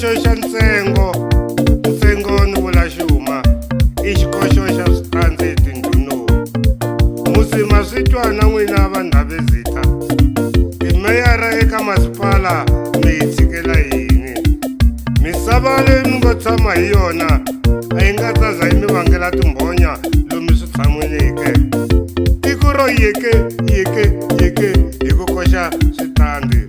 xikoxo xa ntsengo ni vula xuma i xikoxo xa switandzi tindhunu musima swi twa na n'wina vandhavezitha timeyara eka masipala mi hi tshikela yini misava leyi mi ngo tshama hi yona a yi nga ta za yi mi vangela timbhonya lomu swi tshan'winike tiko ro yeke hi ku koxa switandzi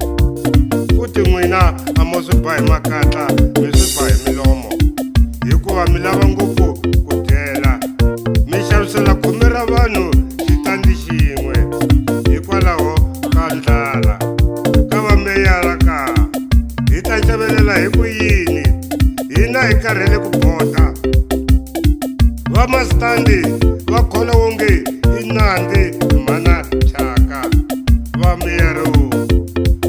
futhi n'wina a mo swi ba hi makatla mi swi ba hi milomo hikuva mi lava ngopfu ku dyela mi xavisela khume ra vanhu xitandzi xin'we hikwalaho ka ndlala ka vameyara ka hi ta xavelela hi ku yini hina hi karhele ku bota vamasitandi va khola wonge i nandzi mhana chaka vameyaro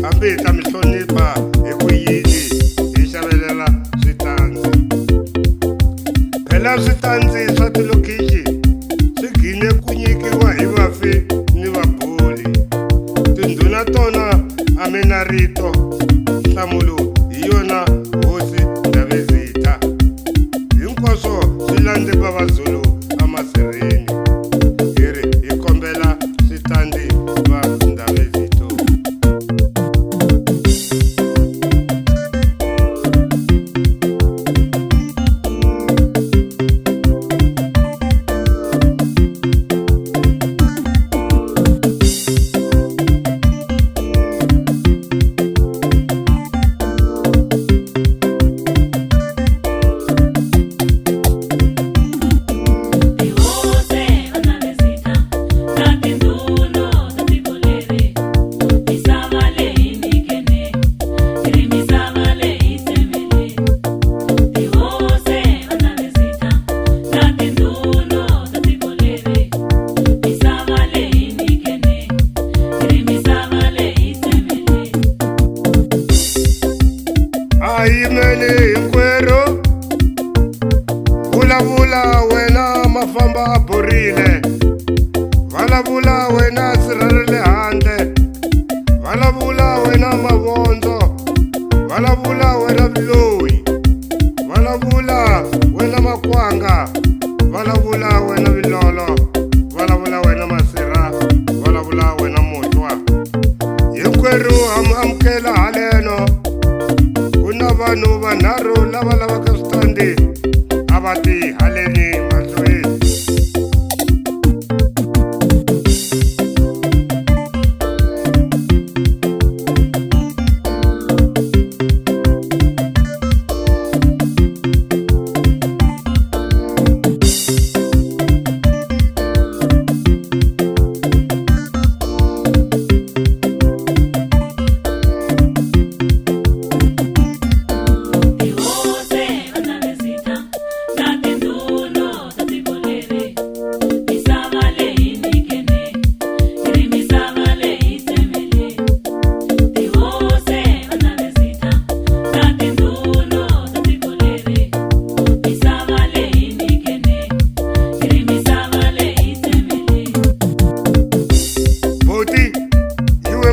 hambi hi ta mi hlonipha hi ku yini hi xavelela switandzi phela switandzi swa tilokixi swi gine ku nyikiwa hi vafi ni vabuli tindhuna tona a mi na rito nhlamulo hi yona hosi Ndhavezitha hinkwaswo swi landze vavazulu emasirheni hi kombela switandzi va Ndhavezitha. Ayimeni hinkwerhu vulavula wena mafamba a borile vulavula wena sirha le handle vulavula wena mavondzo vulavula wena viloyi vulavula wena makwanga vulavula wena vilolo vulavula wena masirha vulavula wena mutwa hinkwerhu amukela haleno kuna vanhu vanharhu lava lavaka switandzi a va ti haleni mahlweni.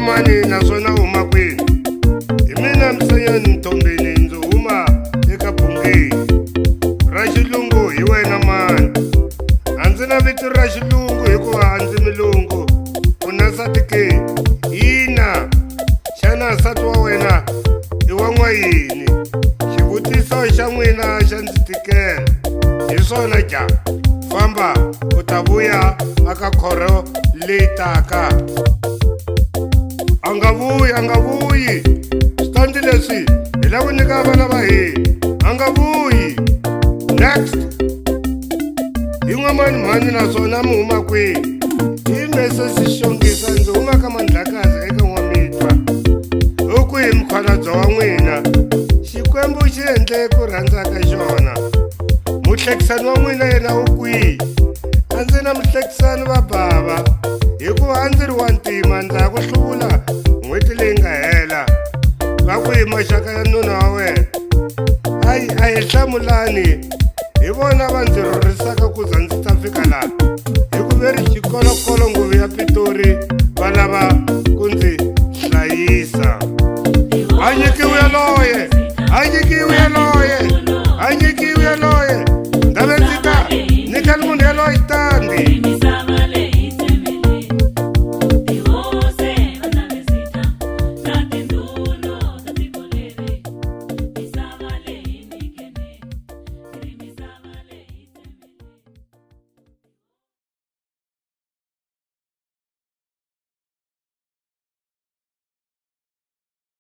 Mani naswona huma kwini hi mina Msanyani Mtombeni ndzi huma eka Bungeni ra xilungu hi wena mani a ndzi na vito ra xilungu hikuva a ndzi milungu u na nsati ke hina xana nsati wa wena i wa n'wayini xivutiso xa n'wina xa ndzi tikela hi swona ja famba u ta vuya aka khorho leyi taka. A nga vuyi switandzi leswi hi lava ku nyika vana va hina a nga vuyi. Next hi n'wamani naswona mi huma kwihi hi Mrs Xongisa ndzi huma ka Mandlakazi eka N'wamitwa u kwihi mukhalabye wa n'wina xikwembu xi endle ku rhandza ka xona muhlekisani wa n'wina yena u kwihi a ndzi na muhlekisani va bava hikuva a ndzi ri wa ntima ndza ku hluvula n'hweti leyi nga hela va kwihi maxaka ya nuna wa wena a hi hlamulani hi vona va ndzi rhurhisaka ku za ndzi ta fika laha hi ku veri xikolokolo nguvu ya Pitori va lava ku ndzi hlayisa a nyikiwe loye anyikiwe yaloye ngabe ndzita nyika munhu yaloye tandi